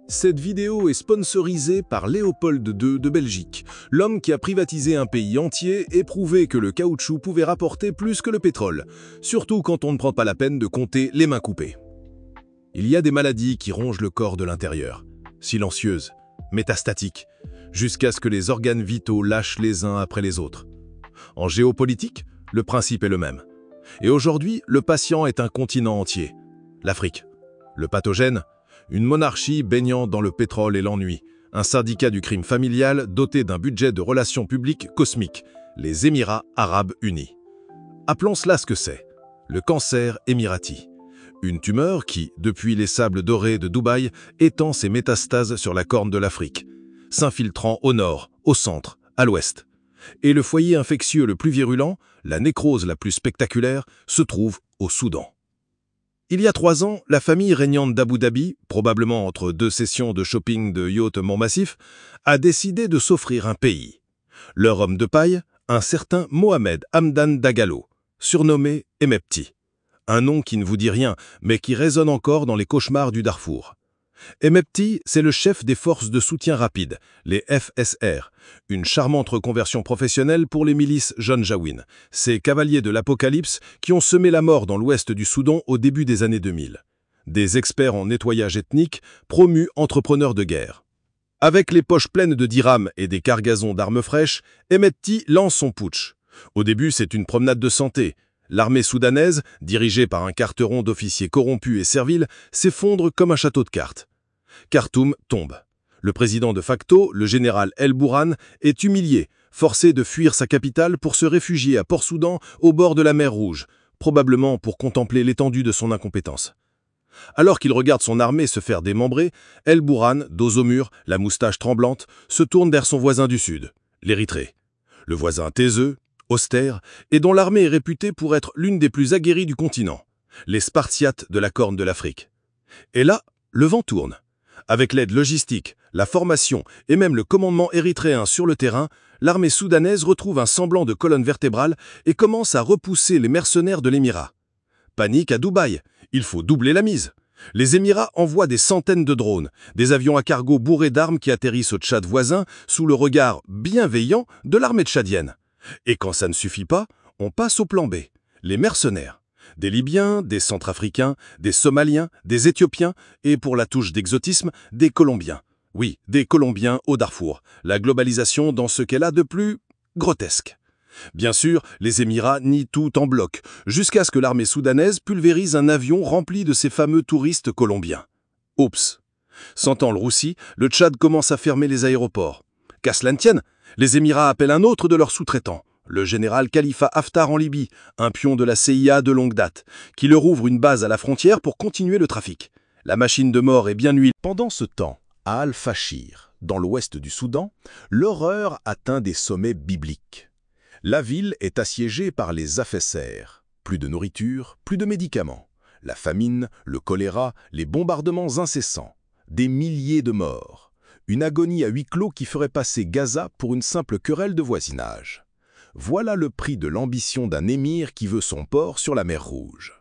Cette vidéo est sponsorisée par Léopold II de Belgique, l'homme qui a privatisé un pays entier et prouvé que le caoutchouc pouvait rapporter plus que le pétrole, surtout quand on ne prend pas la peine de compter les mains coupées. Il y a des maladies qui rongent le corps de l'intérieur, silencieuses, métastatiques, jusqu'à ce que les organes vitaux lâchent les uns après les autres. En géopolitique, le principe est le même. Et aujourd'hui, le patient est un continent entier, l'Afrique. Le pathogène, une monarchie baignant dans le pétrole et l'ennui, un syndicat du crime familial doté d'un budget de relations publiques cosmique, les Émirats arabes unis. Appelons cela ce que c'est, le cancer émirati. Une tumeur qui, depuis les sables dorés de Dubaï, étend ses métastases sur la corne de l'Afrique, s'infiltrant au nord, au centre, à l'ouest. Et le foyer infectieux le plus virulent, la nécrose la plus spectaculaire, se trouve au Soudan. Il y a 3 ans, la famille régnante d'Abu Dhabi, probablement entre 2 sessions de shopping de yacht Mont-Massif, a décidé de s'offrir un pays. Leur homme de paille, un certain Mohamed Hamdan Dagalo, surnommé Emepti. Un nom qui ne vous dit rien, mais qui résonne encore dans les cauchemars du Darfour. Emepti, c'est le chef des forces de soutien rapide, les FSR, une charmante reconversion professionnelle pour les milices Janjaweed, ces cavaliers de l'apocalypse qui ont semé la mort dans l'ouest du Soudan au début des années 2000. Des experts en nettoyage ethnique, promus entrepreneurs de guerre. Avec les poches pleines de dirhams et des cargaisons d'armes fraîches, Emepti lance son putsch. Au début, c'est une promenade de santé. L'armée soudanaise, dirigée par un carteron d'officiers corrompus et serviles, s'effondre comme un château de cartes. Khartoum tombe. Le président de facto, le général El Bourhan, est humilié, forcé de fuir sa capitale pour se réfugier à Port-Soudan, au bord de la mer Rouge, probablement pour contempler l'étendue de son incompétence. Alors qu'il regarde son armée se faire démembrer, El Bourhan, dos au mur, la moustache tremblante, se tourne vers son voisin du sud, l'Érythrée. Le voisin taiseux, austère, et dont l'armée est réputée pour être l'une des plus aguerries du continent, les Spartiates de la Corne de l'Afrique. Et là, le vent tourne. Avec l'aide logistique, la formation et même le commandement érythréen sur le terrain, l'armée soudanaise retrouve un semblant de colonne vertébrale et commence à repousser les mercenaires de l'Émirat. Panique à Dubaï, il faut doubler la mise. Les Émirats envoient des centaines de drones, des avions à cargo bourrés d'armes qui atterrissent au Tchad voisin sous le regard bienveillant de l'armée tchadienne. Et quand ça ne suffit pas, on passe au plan B, les mercenaires. Des Libyens, des Centrafricains, des Somaliens, des Éthiopiens et, pour la touche d'exotisme, des Colombiens. Oui, des Colombiens au Darfour, la globalisation dans ce qu'elle a de plus grotesque. Bien sûr, les Émirats nient tout en bloc, jusqu'à ce que l'armée soudanaise pulvérise un avion rempli de ces fameux touristes colombiens. Oups. Sentant le roussi, le Tchad commence à fermer les aéroports. Qu'à cela ne tienne, les Émirats appellent un autre de leurs sous-traitants, le général Khalifa Haftar en Libye, un pion de la CIA de longue date, qui leur ouvre une base à la frontière pour continuer le trafic. La machine de mort est bien huilée. Pendant ce temps, à Al-Fashir, dans l'ouest du Soudan, l'horreur atteint des sommets bibliques. La ville est assiégée par les FSR. Plus de nourriture, plus de médicaments. La famine, le choléra, les bombardements incessants. Des milliers de morts. Une agonie à huis clos qui ferait passer Gaza pour une simple querelle de voisinage. Voilà le prix de l'ambition d'un émir qui veut son port sur la mer Rouge.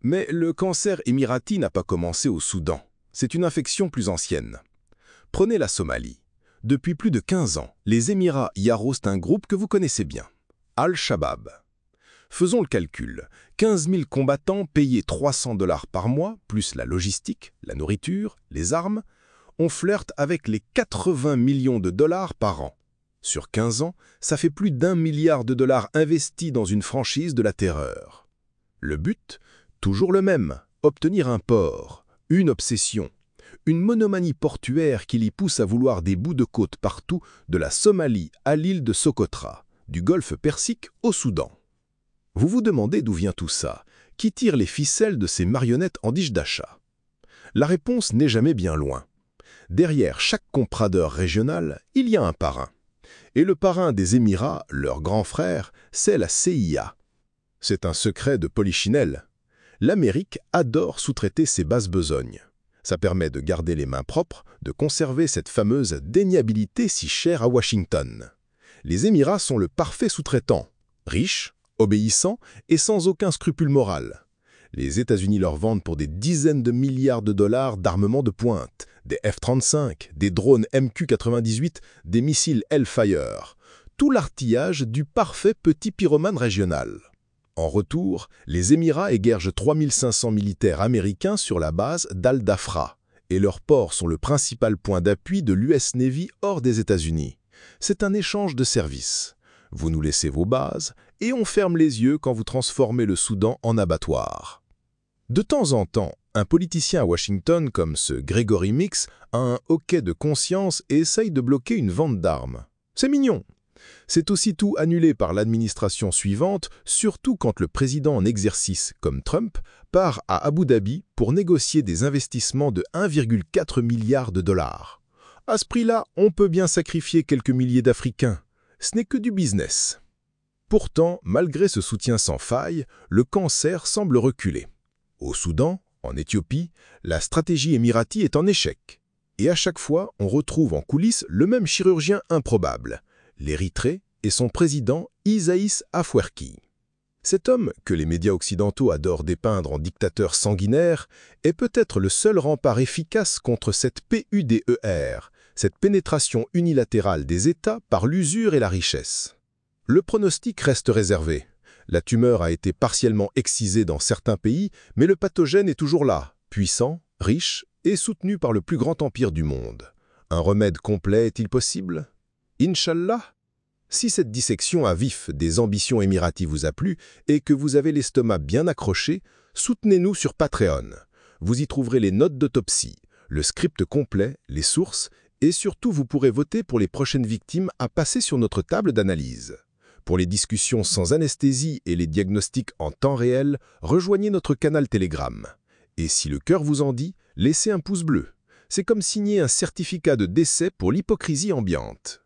Mais le cancer émirati n'a pas commencé au Soudan. C'est une infection plus ancienne. Prenez la Somalie. Depuis plus de 15 ans, les Émirats y arrosent un groupe que vous connaissez bien, Al-Shabaab. Faisons le calcul. 15 000 combattants payés 300 $ par mois, plus la logistique, la nourriture, les armes, on flirte avec les 80 millions de dollars par an. Sur 15 ans, ça fait plus d'1 milliard de dollars investis dans une franchise de la terreur. Le but, toujours le même, obtenir un port, une obsession, une monomanie portuaire qui l'y pousse à vouloir des bouts de côte partout, de la Somalie à l'île de Socotra, du golfe Persique au Soudan. Vous vous demandez d'où vient tout ça, qui tire les ficelles de ces marionnettes en dish d'achat? La réponse n'est jamais bien loin. Derrière chaque compradeur régional, il y a un parrain. Et le parrain des Émirats, leur grand frère, c'est la CIA. C'est un secret de polichinelle. L'Amérique adore sous-traiter ses basses besognes. Ça permet de garder les mains propres, de conserver cette fameuse déniabilité si chère à Washington. Les Émirats sont le parfait sous-traitant, riches, obéissants et sans aucun scrupule moral. Les États-Unis leur vendent pour des dizaines de milliards de dollars d'armements de pointe, Des F-35, des drones MQ-98, des missiles Hellfire. Tout l'artillage du parfait petit pyromane régional. En retour, les Émirats égorgent 3500 militaires américains sur la base d'Al-Dafra, et leurs ports sont le principal point d'appui de l'US Navy hors des États-Unis. C'est un échange de services. Vous nous laissez vos bases, et on ferme les yeux quand vous transformez le Soudan en abattoir. De temps en temps, un politicien à Washington comme ce Gregory Mix a un hoquet de conscience et essaye de bloquer une vente d'armes. C'est mignon. C'est aussitôt annulé par l'administration suivante, surtout quand le président en exercice, comme Trump, part à Abu Dhabi pour négocier des investissements de 1,4 milliard de dollars. À ce prix-là, on peut bien sacrifier quelques milliers d'Africains. Ce n'est que du business. Pourtant, malgré ce soutien sans faille, le cancer semble reculer. Au Soudan, en Éthiopie, la stratégie émirati est en échec. Et à chaque fois, on retrouve en coulisses le même chirurgien improbable, l'Érythrée et son président Isaïs Afwerki. Cet homme, que les médias occidentaux adorent dépeindre en dictateur sanguinaire, est peut-être le seul rempart efficace contre cette PUDER, cette pénétration unilatérale des États par l'usure et la richesse. Le pronostic reste réservé. La tumeur a été partiellement excisée dans certains pays, mais le pathogène est toujours là, puissant, riche et soutenu par le plus grand empire du monde. Un remède complet est-il possible ? Inch'Allah. Si cette dissection à vif des ambitions émiraties vous a plu et que vous avez l'estomac bien accroché, soutenez-nous sur Patreon. Vous y trouverez les notes d'autopsie, le script complet, les sources, et surtout vous pourrez voter pour les prochaines victimes à passer sur notre table d'analyse. Pour les discussions sans anesthésie et les diagnostics en temps réel, rejoignez notre canal Telegram. Et si le cœur vous en dit, laissez un pouce bleu. C'est comme signer un certificat de décès pour l'hypocrisie ambiante.